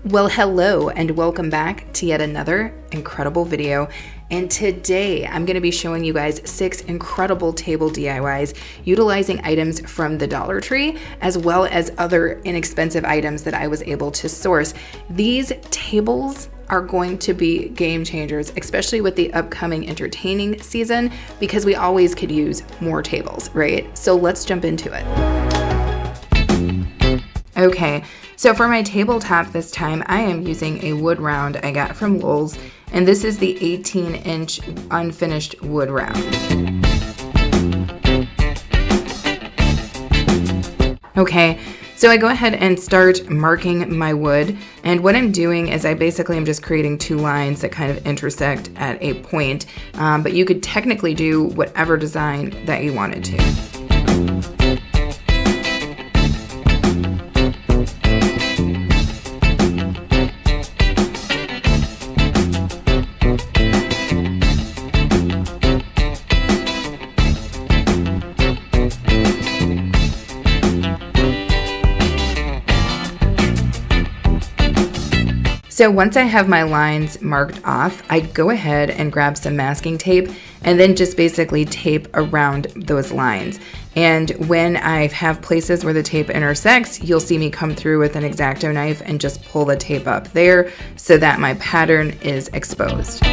Well, hello and welcome back to yet another incredible video. And today I'm going to be showing you guys 6 incredible table DIYs utilizing items from the Dollar Tree as well as other inexpensive items that I was able to source. These tables are going to be game changers, especially with the upcoming entertaining season, because we always could use more tables, right? So let's jump into it. Okay, so for my tabletop this time, I am using a wood round I got from Lowe's, and this is the 18-inch unfinished wood round. Okay, so I go ahead and start marking my wood, and what I'm doing is I basically am just creating 2 lines that kind of intersect at a point, but you could technically do whatever design that you wanted to. So once I have my lines marked off, I go ahead and grab some masking tape and then just basically tape around those lines. And when I have places where the tape intersects, you'll see me come through with an X-Acto knife and just pull the tape up there so that my pattern is exposed.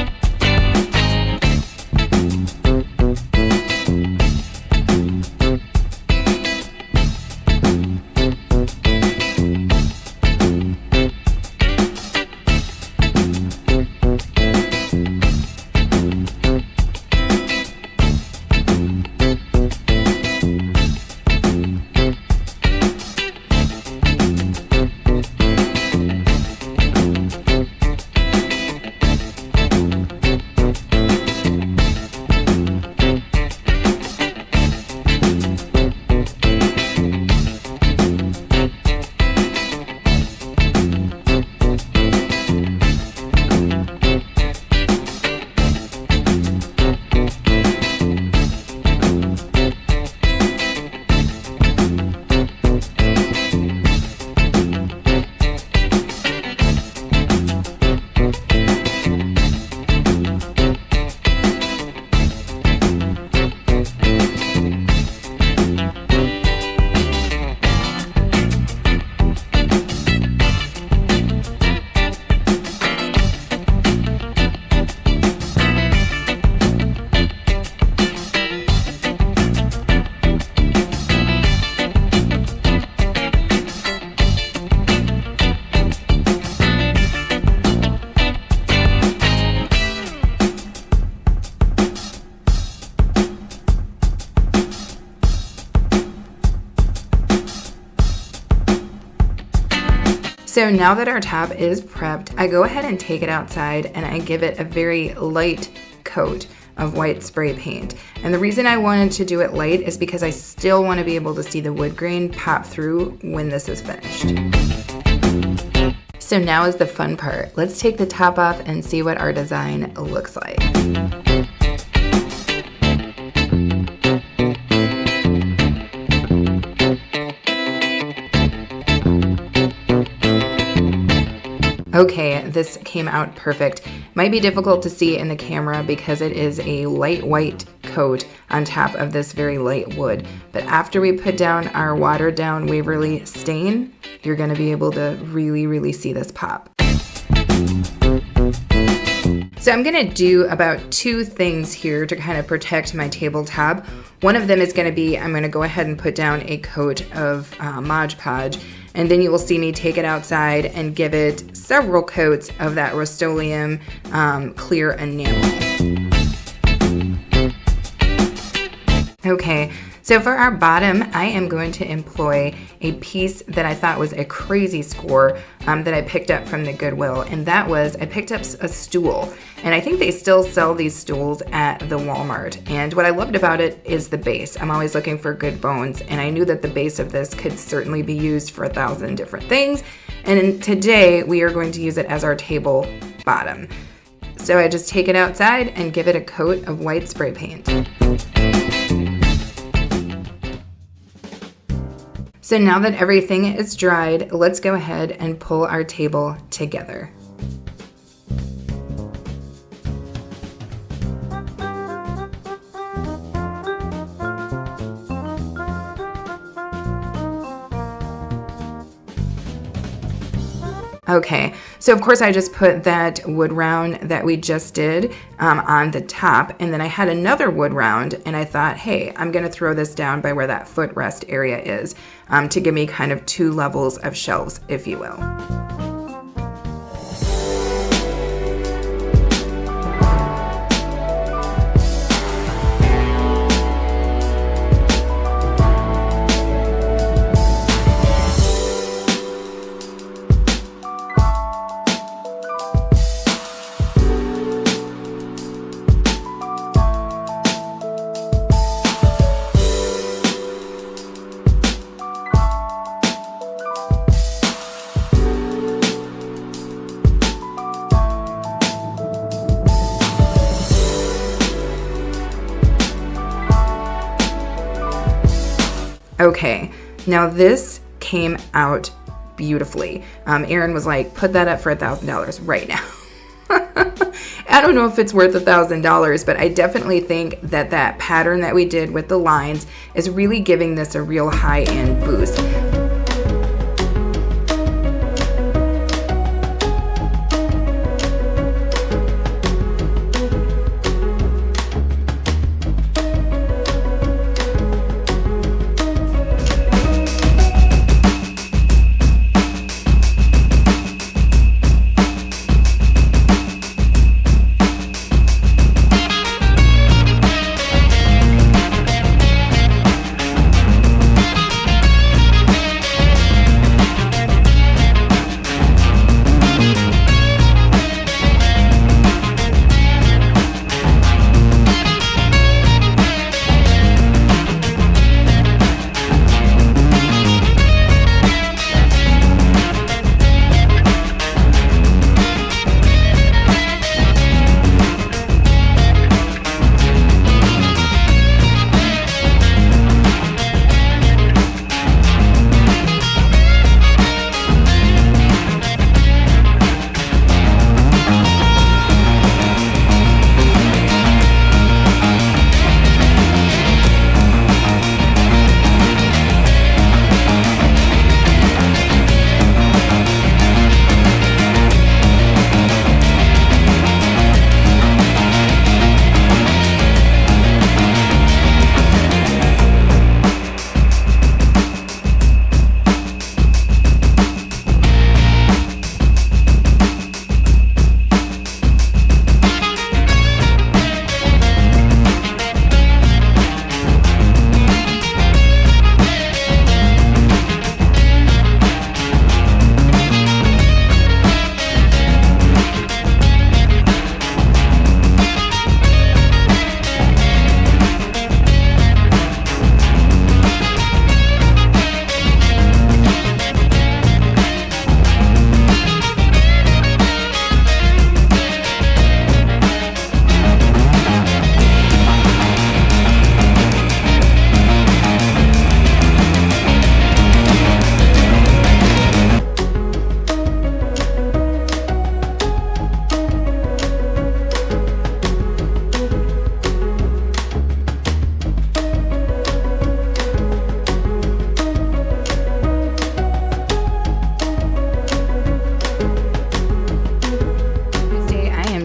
So now that our top is prepped, I go ahead and take it outside and I give it a very light coat of white spray paint. And the reason I wanted to do it light is because I still want to be able to see the wood grain pop through when this is finished. So now is the fun part. Let's take the top off and see what our design looks like. Okay, this came out perfect. Might be difficult to see in the camera because it is a light white coat on top of this very light wood. But after we put down our watered down Waverly stain, you're gonna be able to really see this pop. So I'm gonna do about 2 things here to kind of protect my tabletop. One of them is gonna be, I'm gonna go ahead and put down a coat of Mod Podge, and then you will see me take it outside and give it several coats of that Rust-Oleum clear enamel. Okay, so for our bottom, I am going to employ a piece that I thought was a crazy score that I picked up from the Goodwill, and that was, I picked up a stool, and I think they still sell these stools at the Walmart, and what I loved about it is the base. I'm always looking for good bones, and I knew that the base of this could certainly be used for 1,000 different things, and today we are going to use it as our table bottom. So I just take it outside and give it a coat of white spray paint. So now that everything is dried, let's go ahead and pull our table together. Okay, so of course I just put that wood round that we just did on the top, and then I had another wood round, and I thought, hey, I'm gonna throw this down by where that footrest area is to give me kind of 2 levels of shelves, if you will. Okay, now this came out beautifully. Aaron was like, put that up for $1,000 right now. I don't know if it's worth $1,000, but I definitely think that that pattern that we did with the lines is really giving this a real high-end boost.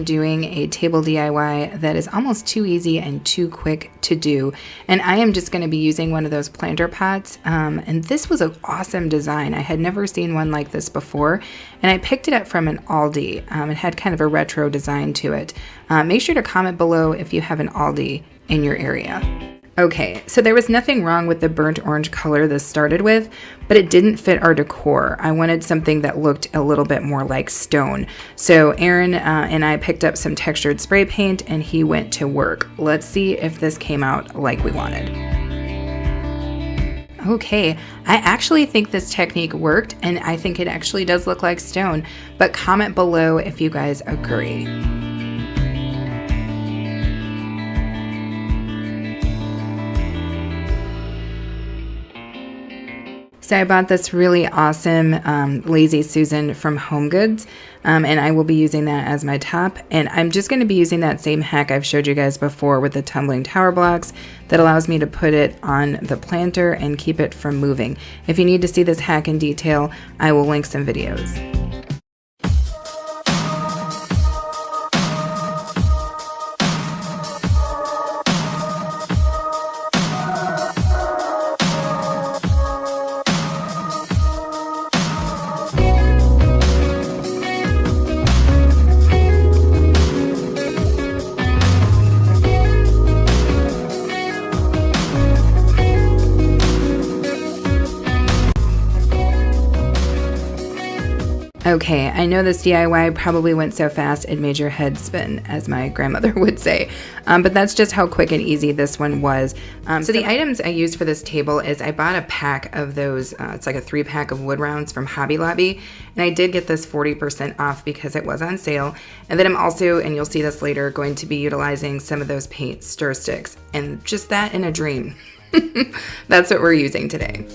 Doing a table DIY that is almost too easy and too quick to do, and I am just going to be using one of those planter pots, and this was an awesome design. I had never seen one like this before, and I picked it up from an Aldi. It had kind of a retro design to it. Make sure to comment below if you have an Aldi in your area. Okay, so there was nothing wrong with the burnt orange color this started with, but it didn't fit our decor. I wanted something that looked a little bit more like stone. So Aaron and I picked up some textured spray paint and he went to work. Let's see if this came out like we wanted. Okay, I actually think this technique worked, and I think it actually does look like stone, but comment below if you guys agree. So I bought this really awesome Lazy Susan from Home Goods, and I will be using that as my top. And I'm just going to be using that same hack I've showed you guys before with the tumbling tower blocks that allows me to put it on the planter and keep it from moving. If you need to see this hack in detail, I will link some videos. Okay, I know this DIY probably went so fast it made your head spin, as my grandmother would say, but that's just how quick and easy this one was. So the items I used for this table is I bought a pack of those, it's like a 3-pack of wood rounds from Hobby Lobby, and I did get this 40% off because it was on sale. And then I'm also, and you'll see this later, going to be utilizing some of those paint stir sticks, and just that in a dream. That's what we're using today.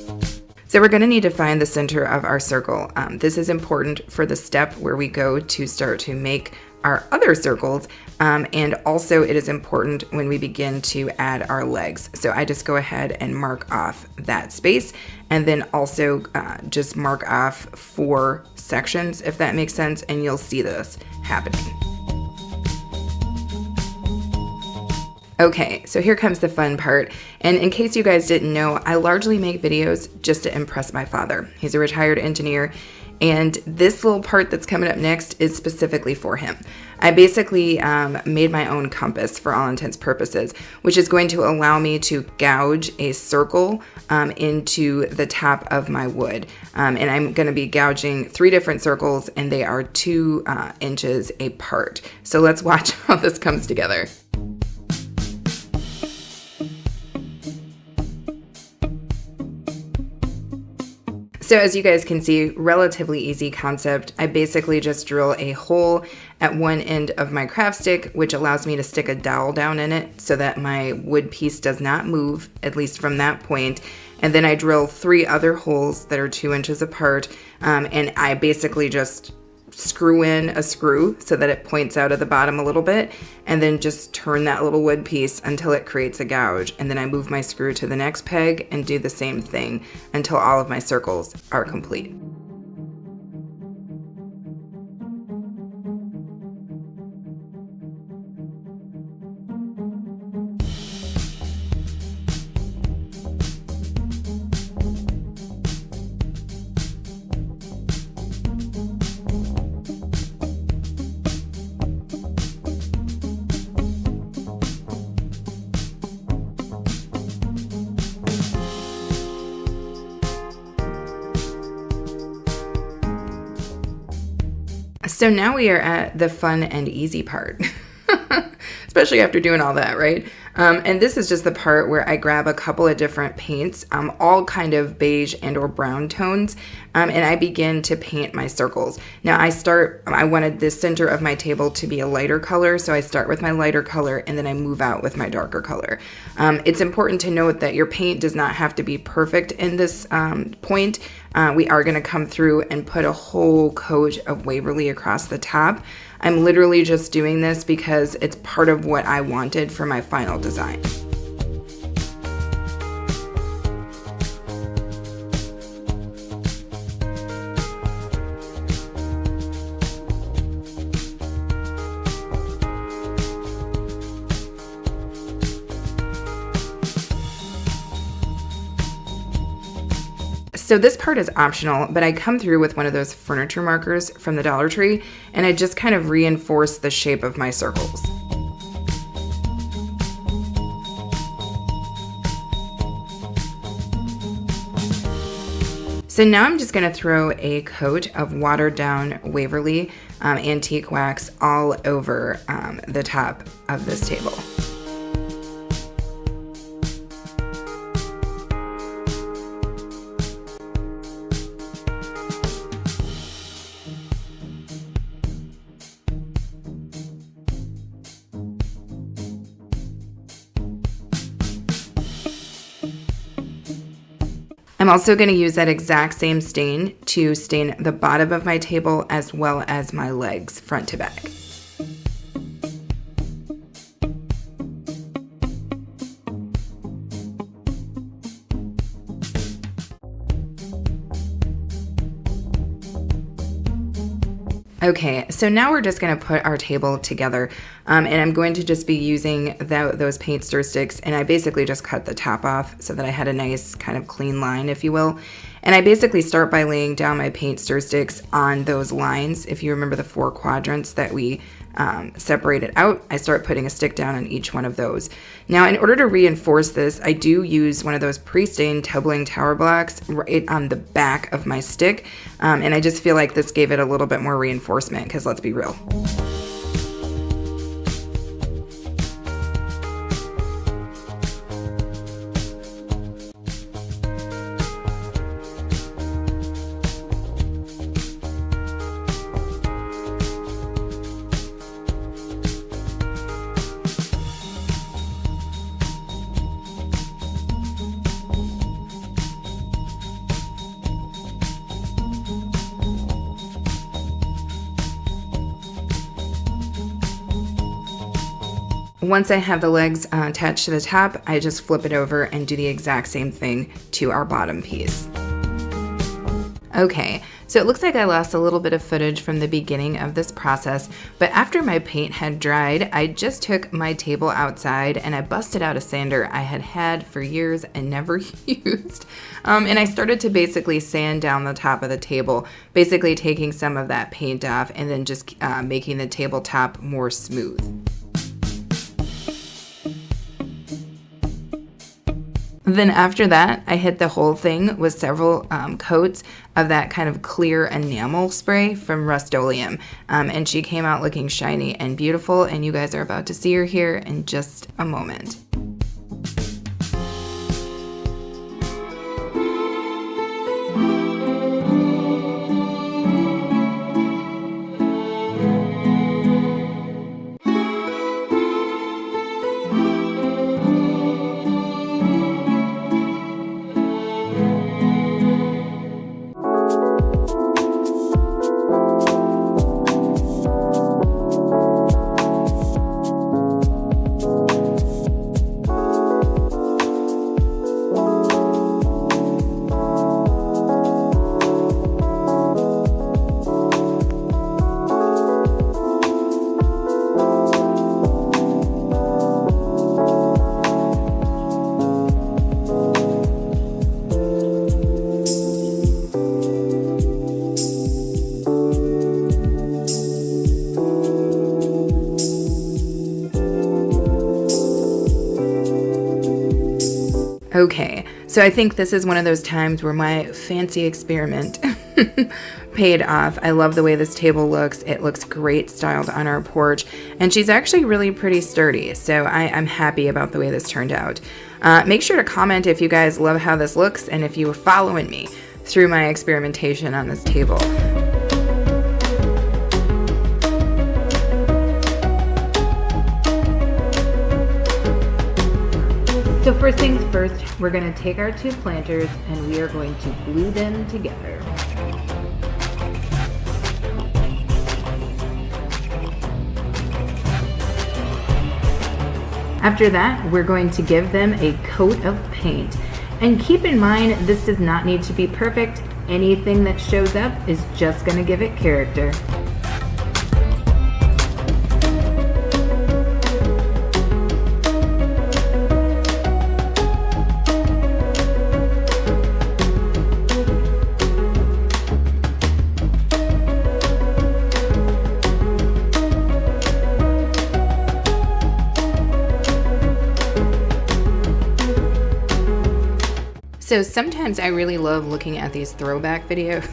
So we're going to need to find the center of our circle. This is important for the step where we go to start to make our other circles, and also it is important when we begin to add our legs. So I just go ahead and mark off that space, and then also just mark off 4 sections, if that makes sense, and you'll see this happening. Okay, so here comes the fun part. And in case you guys didn't know, I largely make videos just to impress my father. He's a retired engineer, and this little part that's coming up next is specifically for him. I basically made my own compass for all intents purposes, which is going to allow me to gouge a circle into the top of my wood. And I'm going to be gouging 3 different circles, and they are 2 inches apart. So let's watch how this comes together. So as you guys can see, relatively easy concept. I basically just drill a hole at one end of my craft stick, which allows me to stick a dowel down in it so that my wood piece does not move, at least from that point. And then I drill 3 other holes that are 2 inches apart, and I basically just screw in a screw so that it points out at the bottom a little bit, and then just turn that little wood piece until it creates a gouge. And then I move my screw to the next peg and do the same thing until all of my circles are complete. So now we are at the fun and easy part, especially after doing all that, right? And this is just the part where I grab a couple of different paints, all kind of beige and or brown tones, and I begin to paint my circles. Now I wanted the center of my table to be a lighter color, so I start with my lighter color and then I move out with my darker color. It's important to note that your paint does not have to be perfect in this point. We are going to come through and put a whole coat of Waverly across the top. I'm literally just doing this because it's part of what I wanted for my final design. So this part is optional, but I come through with one of those furniture markers from the Dollar Tree, and I just kind of reinforce the shape of my circles. So now I'm just going to throw a coat of watered down Waverly antique wax all over the top of this table. I'm also going to use that exact same stain to stain the bottom of my table as well as my legs front to back. Okay, so now we're just going to put our table together, and I'm going to just be using those paint stir sticks, and I basically just cut the top off so that I had a nice kind of clean line, if you will. And I basically start by laying down my paint stir sticks on those lines. If you remember the 4 quadrants that we separated out, I start putting a stick down on each one of those. Now, in order to reinforce this, I do use one of those pre-stained tumbling tower blocks right on the back of my stick, and I just feel like this gave it a little bit more reinforcement, because let's be real. Once I have the legs attached to the top, I just flip it over and do the exact same thing to our bottom piece. Okay, so it looks like I lost a little bit of footage from the beginning of this process, but after my paint had dried, I just took my table outside and I busted out a sander I had for years and never used. And I started to basically sand down the top of the table, basically taking some of that paint off and then just making the tabletop more smooth. Then after that, I hit the whole thing with several coats of that kind of clear enamel spray from Rust-Oleum. And she came out looking shiny and beautiful, and you guys are about to see her here in just a moment. Okay, so I think this is one of those times where my fancy experiment paid off. I love the way this table looks. It looks great styled on our porch, and she's actually really pretty sturdy, so I'm happy about the way this turned out. Make sure to comment if you guys love how this looks and if you were following me through my experimentation on this table. So first things first, we're going to take our 2 planters and we are going to glue them together. After that, we're going to give them a coat of paint. And keep in mind, this does not need to be perfect. Anything that shows up is just going to give it character. So sometimes I really love looking at these throwback videos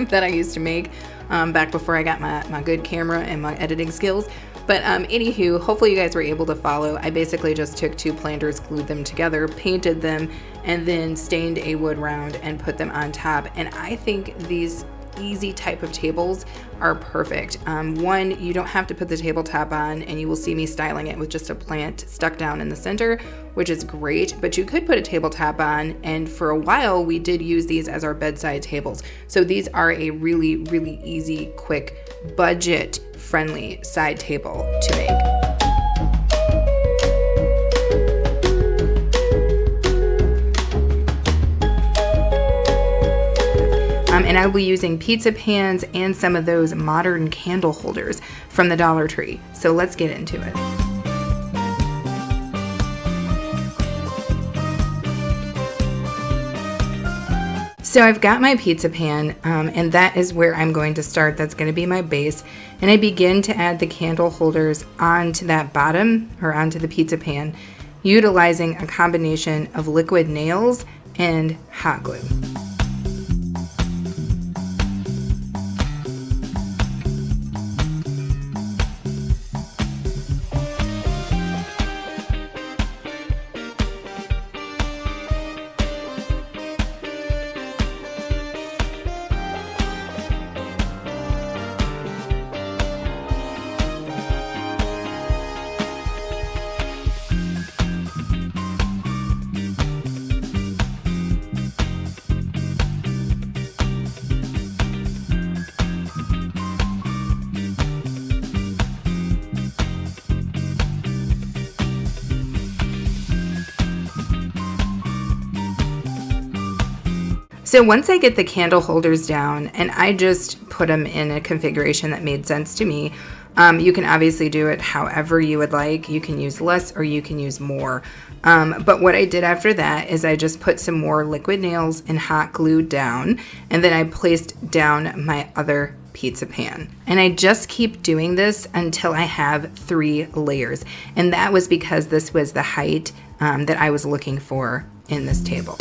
that I used to make back before I got my good camera and my editing skills. But anywho, hopefully you guys were able to follow. I basically just took 2 planters, glued them together, painted them, and then stained a wood round and put them on top. And I think these easy type of tables are perfect. One, you don't have to put the tabletop on, and you will see me styling it with just a plant stuck down in the center, which is great, but you could put a tabletop on, and for a while we did use these as our bedside tables. So these are a really, really easy, quick, budget-friendly side table to make. And I'll be using pizza pans and some of those modern candle holders from the Dollar Tree. So let's get into it. So I've got my pizza pan, and that is where I'm going to start. That's going to be my base. And I begin to add the candle holders onto that bottom, or onto the pizza pan, utilizing a combination of liquid nails and hot glue. So once I get the candle holders down, and I just put them in a configuration that made sense to me, you can obviously do it however you would like. You can use less or you can use more. But what I did after that is I just put some more liquid nails and hot glue down, and then I placed down my other pizza pan. And I just keep doing this until I have 3 layers. And that was because this was the height that I was looking for in this table.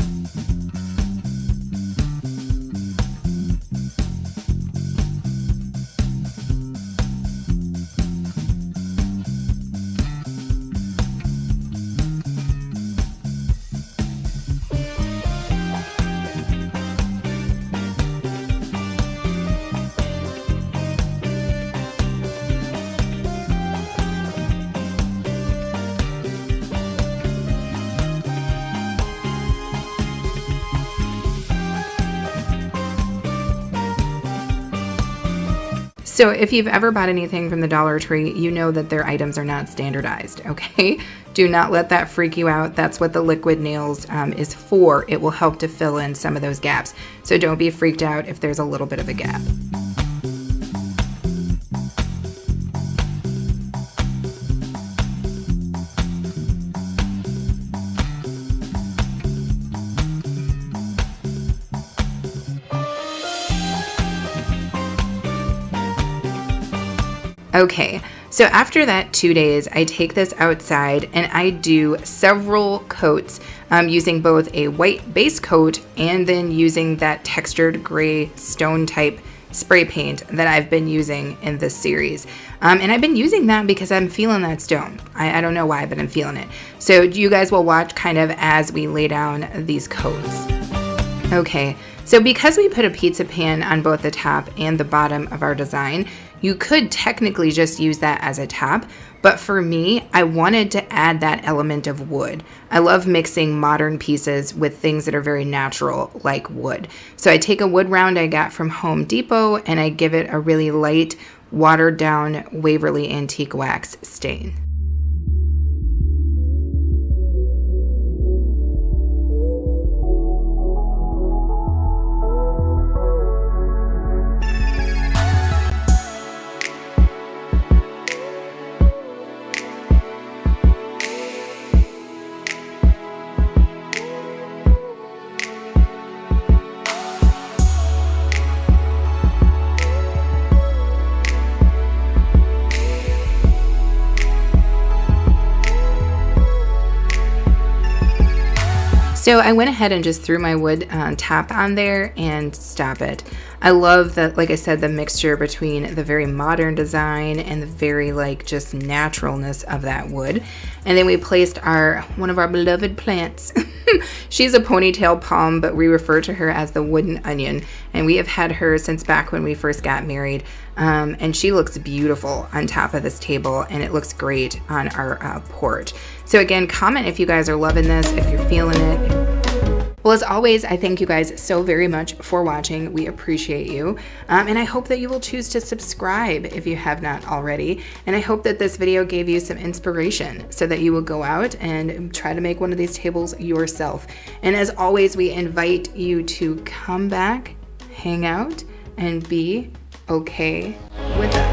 So if you've ever bought anything from the Dollar Tree, you know that their items are not standardized, okay? Do not let that freak you out. That's what the liquid nails is for. It will help to fill in some of those gaps. So don't be freaked out if there's a little bit of a gap. Okay, so after that 2 days, I take this outside and I do several coats using both a white base coat and then using that textured gray stone type spray paint that I've been using in this series. And I've been using that because I'm feeling that stone. I don't know why, but I'm feeling it. So you guys will watch kind of as we lay down these coats. Okay, so because we put a pizza pan on both the top and the bottom of our design, you could technically just use that as a top, but for me, I wanted to add that element of wood. I love mixing modern pieces with things that are very natural, like wood. So I take a wood round I got from Home Depot and I give it a really light, watered down Waverly Antique Wax stain. So I went ahead and just threw my wood top on there and stop it. I love that, like I said, the mixture between the very modern design and the very like just naturalness of that wood. And then we placed one of our beloved plants. She's a ponytail palm, but we refer to her as the wooden onion. And we have had her since back when we first got married. And she looks beautiful on top of this table, and it looks great on our porch. So again, comment if you guys are loving this, if you're feeling it. Well, as always, I thank you guys so very much for watching. We appreciate you. And I hope that you will choose to subscribe if you have not already. And I hope that this video gave you some inspiration so that you will go out and try to make one of these tables yourself. And as always, we invite you to come back, hang out, and be okay with us.